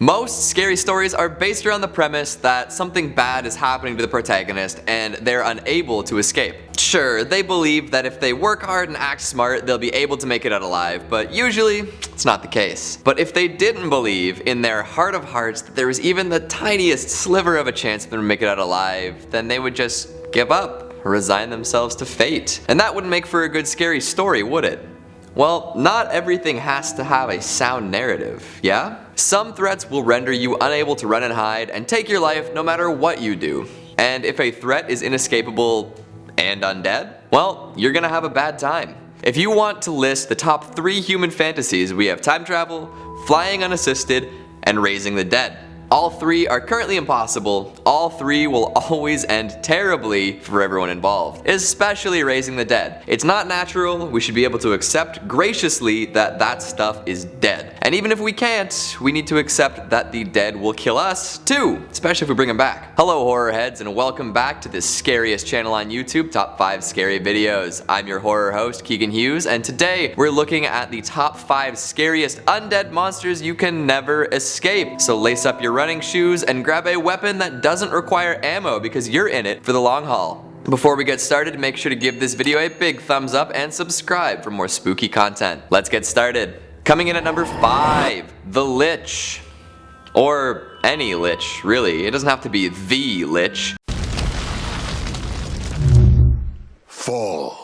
Most scary stories are based around the premise that something bad is happening to the protagonist and they're unable to escape. Sure, they believe that if they work hard and act smart, they'll be able to make it out alive, but usually, it's not the case. But if they didn't believe in their heart of hearts that there was even the tiniest sliver of a chance for them to make it out alive, then they would just give up, resign themselves to fate. And that wouldn't make for a good scary story, would it? Well, not everything has to have a sound narrative, yeah? Some threats will render you unable to run and hide and take your life no matter what you do. And if a threat is inescapable and undead, well, you're gonna have a bad time. If you want to list the top 3 human fantasies, we have time travel, flying unassisted, and raising the dead. All 3 are currently impossible. All 3 will always end terribly for everyone involved, especially raising the dead. It's not natural. We should be able to accept graciously that that stuff is dead. And even if we can't, we need to accept that the dead will kill us too, especially if we bring them back. Hello horror heads, and welcome back to the scariest channel on YouTube, Top 5 Scary Videos. I'm your horror host, Keegan Hughes, and today we're looking at the top 5 scariest undead monsters you can never escape. So lace up your running shoes and grab a weapon that doesn't require ammo because you're in it for the long haul. Before we get started, make sure to give this video a big thumbs up and subscribe for more spooky content. Let's get started. Coming in at number 5, the Lich. Or any Lich, really. It doesn't have to be the Lich. Fall.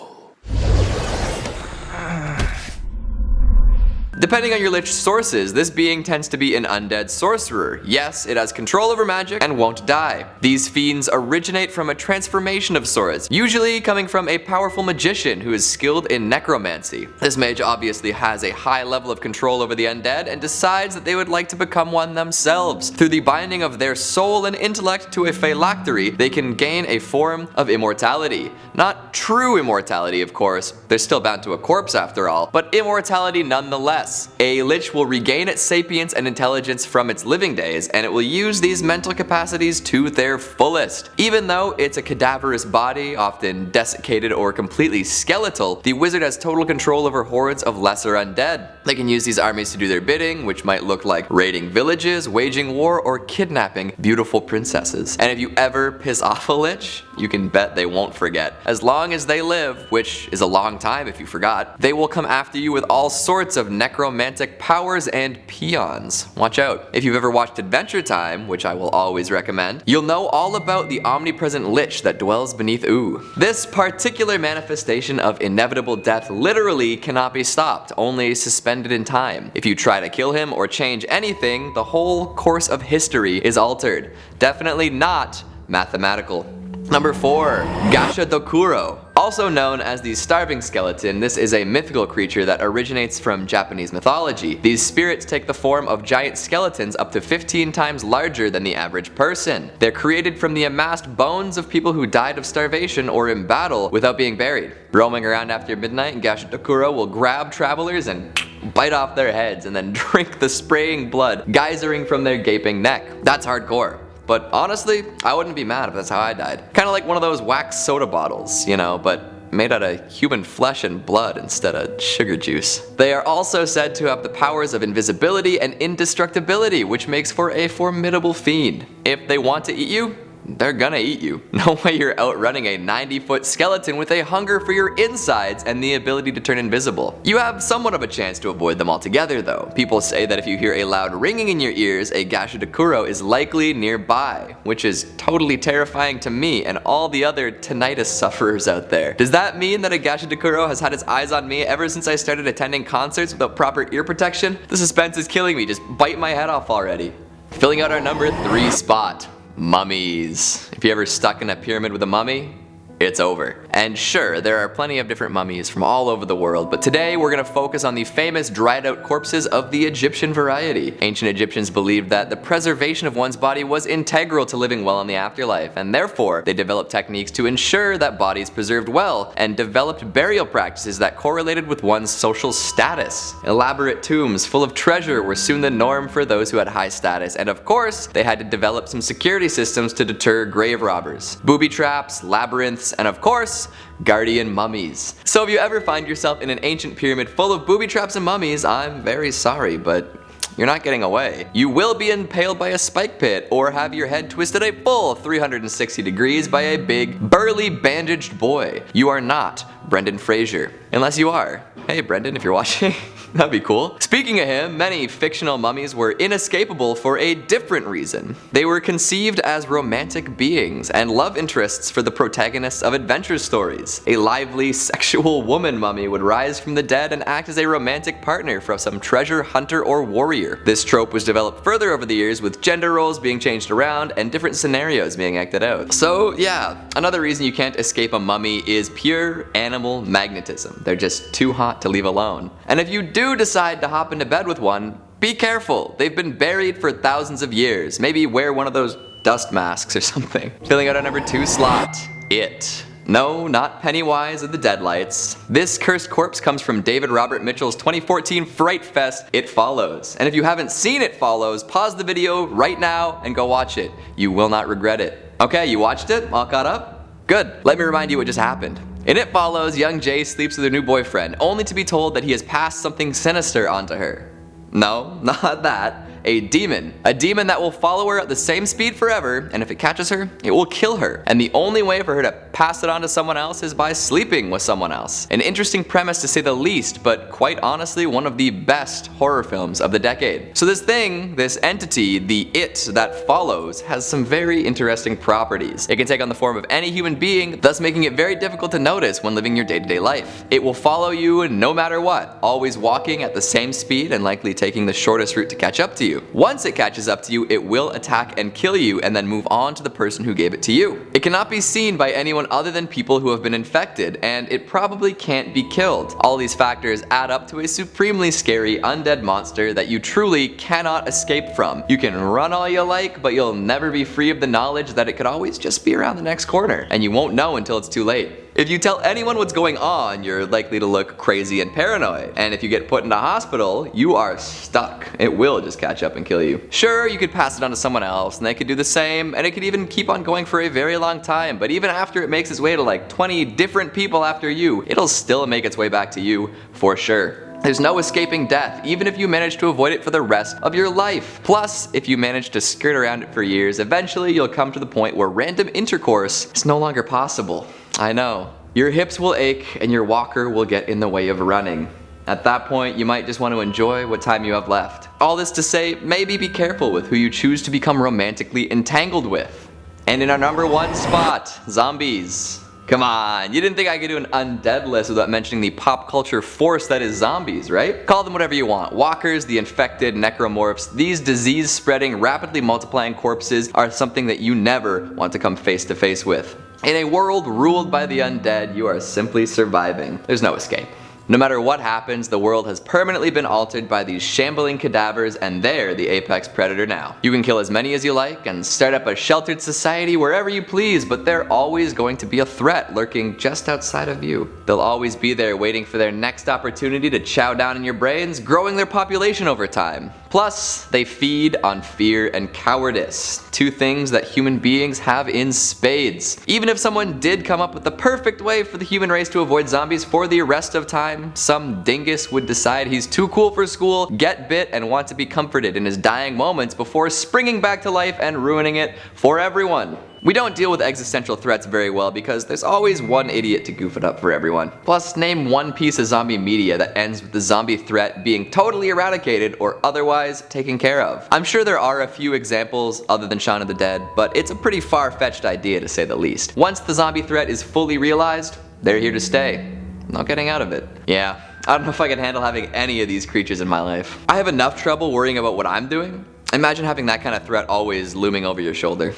Depending on your Lich sources, this being tends to be an undead sorcerer. Yes, it has control over magic and won't die. These fiends originate from a transformation of sorts, usually coming from a powerful magician who is skilled in necromancy. This mage obviously has a high level of control over the undead and decides that they would like to become one themselves. Through the binding of their soul and intellect to a phylactery, they can gain a form of immortality. Not true immortality, of course. They're still bound to a corpse after all, but immortality nonetheless. A Lich will regain its sapience and intelligence from its living days, and it will use these mental capacities to their fullest. Even though it's a cadaverous body, often desiccated or completely skeletal, the wizard has total control over hordes of lesser undead. They can use these armies to do their bidding, which might look like raiding villages, waging war, or kidnapping beautiful princesses. And if you ever piss off a Lich, you can bet they won't forget. As long as they live, which is a long time if you forgot, they will come after you with all sorts of necromantic powers and peons. Watch out. If you've ever watched Adventure Time, which I will always recommend, you'll know all about the omnipresent Lich that dwells beneath Ooh. This particular manifestation of inevitable death literally cannot be stopped, only suspended in time. If you try to kill him or change anything, the whole course of history is altered. Definitely not mathematical. Number 4, Gashadokuro. Also known as the starving skeleton, this is a mythical creature that originates from Japanese mythology. These spirits take the form of giant skeletons up to 15 times larger than the average person. They're created from the amassed bones of people who died of starvation or in battle without being buried. Roaming around after midnight, Gashadokuro will grab travelers and bite off their heads and then drink the spraying blood geysering from their gaping neck. That's hardcore. But honestly, I wouldn't be mad if that's how I died. Kinda like one of those wax soda bottles, you know, but made out of human flesh and blood instead of sugar juice. They are also said to have the powers of invisibility and indestructibility, which makes for a formidable fiend. If they want to eat you, they're gonna eat you. No way you're outrunning a 90-foot skeleton with a hunger for your insides and the ability to turn invisible. You have somewhat of a chance to avoid them altogether though. People say that if you hear a loud ringing in your ears, a Gashadokuro is likely nearby, which is totally terrifying to me and all the other tinnitus sufferers out there. Does that mean that a Gashadokuro has had its eyes on me ever since I started attending concerts without proper ear protection? The suspense is killing me, just bite my head off already. Filling out our number 3 spot. Mummies. If you ever stuck in a pyramid with a mummy, it's over. And sure, there are plenty of different mummies from all over the world, but today we're gonna focus on the famous dried out corpses of the Egyptian variety. Ancient Egyptians believed that the preservation of one's body was integral to living well in the afterlife, and therefore they developed techniques to ensure that bodies preserved well, and developed burial practices that correlated with one's social status. Elaborate tombs full of treasure were soon the norm for those who had high status, and of course, they had to develop some security systems to deter grave robbers. Booby traps, labyrinths, and of course, guardian mummies. So if you ever find yourself in an ancient pyramid full of booby traps and mummies, I'm very sorry, but you're not getting away. You will be impaled by a spike pit or have your head twisted a full 360 degrees by a big, burly, bandaged boy. You are not Brendan Fraser. Unless you are. Hey Brendan, if you're watching. That'd be cool. Speaking of him, many fictional mummies were inescapable for a different reason. They were conceived as romantic beings and love interests for the protagonists of adventure stories. A lively, sexual woman mummy would rise from the dead and act as a romantic partner for some treasure hunter or warrior. This trope was developed further over the years with gender roles being changed around and different scenarios being acted out. So yeah, another reason you can't escape a mummy is pure animal magnetism. They're just too hot to leave alone. And if you do decide to hop into bed with one, be careful. They've been buried for thousands of years. Maybe wear one of those dust masks or something. Filling out our number 2 slot, It. No, not Pennywise of the Deadlights. This cursed corpse comes from David Robert Mitchell's 2014 Fright Fest, It Follows. And if you haven't seen It Follows, pause the video right now and go watch it. You will not regret it. Okay, you watched it? All caught up? Good. Let me remind you what just happened. In It Follows, young Jay sleeps with her new boyfriend, only to be told that he has passed something sinister onto her. No, not that. A demon. A demon that will follow her at the same speed forever, and if it catches her, it will kill her. And the only way for her to pass it on to someone else is by sleeping with someone else. An interesting premise to say the least, but quite honestly one of the best horror films of the decade. So this thing, this entity, the It that follows, has some very interesting properties. It can take on the form of any human being, thus making it very difficult to notice when living your day-to-day life. It will follow you no matter what, always walking at the same speed and likely taking the shortest route to catch up to you. Once it catches up to you, it will attack and kill you and then move on to the person who gave it to you. It cannot be seen by anyone other than people who have been infected, and it probably can't be killed. All these factors add up to a supremely scary undead monster that you truly cannot escape from. You can run all you like, but you'll never be free of the knowledge that it could always just be around the next corner, and you won't know until it's too late. If you tell anyone what's going on, you're likely to look crazy and paranoid. And if you get put into hospital, you are stuck. It will just catch up and kill you. Sure, you could pass it on to someone else and they could do the same, and it could even keep on going for a very long time. But even after it makes its way to like 20 different people after you, it'll still make its way back to you for sure. There's no escaping death, even if you manage to avoid it for the rest of your life. Plus, if you manage to skirt around it for years, eventually you'll come to the point where random intercourse is no longer possible. I know. Your hips will ache and your walker will get in the way of running. At that point, you might just want to enjoy what time you have left. All this to say, maybe be careful with who you choose to become romantically entangled with. And in our number 1 spot, zombies. Come on, you didn't think I could do an undead list without mentioning the pop culture force that is zombies, right? Call them whatever you want. Walkers, the infected, necromorphs, these disease-spreading, rapidly multiplying corpses are something that you never want to come face to face with. In a world ruled by the undead, you are simply surviving. There's no escape. No matter what happens, the world has permanently been altered by these shambling cadavers, and they're the apex predator now. You can kill as many as you like and start up a sheltered society wherever you please, but they're always going to be a threat lurking just outside of you. They'll always be there waiting for their next opportunity to chow down in your brains, growing their population over time. Plus, they feed on fear and cowardice, 2 things that human beings have in spades. Even if someone did come up with the perfect way for the human race to avoid zombies for the rest of time, some dingus would decide he's too cool for school, get bit, and want to be comforted in his dying moments before springing back to life and ruining it for everyone. We don't deal with existential threats very well because there's always one idiot to goof it up for everyone. Plus, name one piece of zombie media that ends with the zombie threat being totally eradicated or otherwise taken care of. I'm sure there are a few examples other than Shaun of the Dead, but it's a pretty far-fetched idea to say the least. Once the zombie threat is fully realized, they're here to stay. Not getting out of it. Yeah, I don't know if I can handle having any of these creatures in my life. I have enough trouble worrying about what I'm doing. Imagine having that kind of threat always looming over your shoulder.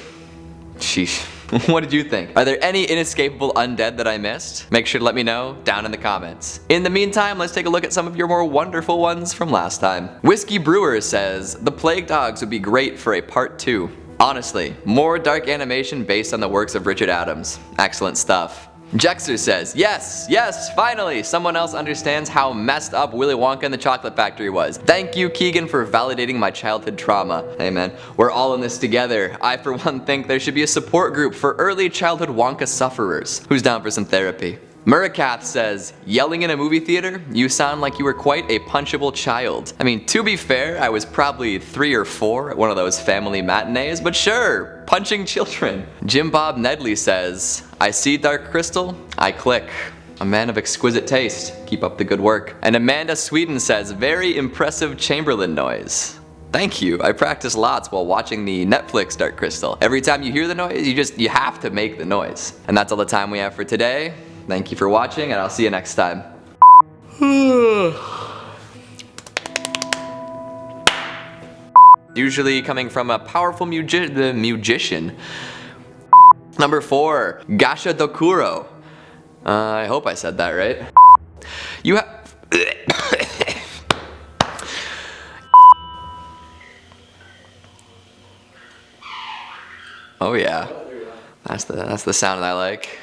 Sheesh. What did you think? Are there any inescapable undead that I missed? Make sure to let me know down in the comments. In the meantime, let's take a look at some of your more wonderful ones from last time. Whiskey Brewer says, the Plague Dogs would be great for a part 2. Honestly, more dark animation based on the works of Richard Adams. Excellent stuff. Jexter says, yes, finally, someone else understands how messed up Willy Wonka and the Chocolate Factory was. Thank you, Keegan, for validating my childhood trauma. Hey man, we're all in this together. I for one think there should be a support group for early childhood Wonka sufferers. Who's down for some therapy? Murakath says, yelling in a movie theater? You sound like you were quite a punchable child. I mean, to be fair, I was probably 3 or 4 at one of those family matinees, but sure, punching children. Jim Bob Nedley says, I see Dark Crystal, I click. A man of exquisite taste. Keep up the good work. And Amanda Sweden says, very impressive Chamberlain noise. Thank you. I practice lots while watching the Netflix Dark Crystal. Every time you hear the noise, you have to make the noise. And that's all the time we have for today. Thank you for watching, and I'll see you next time. Usually coming from a powerful musician. Number 4, Gashadokuro. I hope I said that right. You have... Oh yeah, that's the sound I like.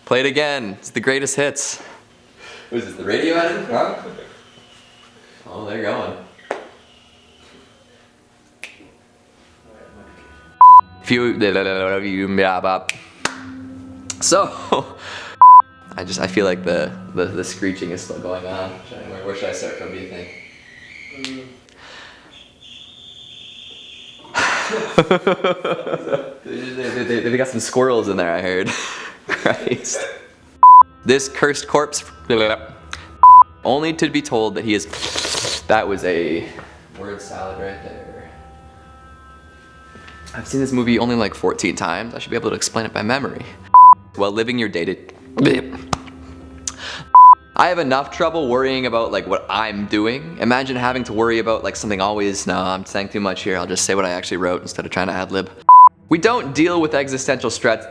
Play it again. It's the greatest hits. What is this, the radio edit? Huh? Oh, they're going. So, I feel like the screeching is still going on. Where should I start from, do you think? They got some squirrels in there, I heard. Christ. This cursed corpse, only to be told that he is... That was a word salad right there. I've seen this movie only like 14 times. I should be able to explain it by memory. While living your dated... I have enough trouble worrying about like what I'm doing. Imagine having to worry about like something always... No, I'm saying too much here. I'll just say what I actually wrote instead of trying to ad-lib. We don't deal with existential stress.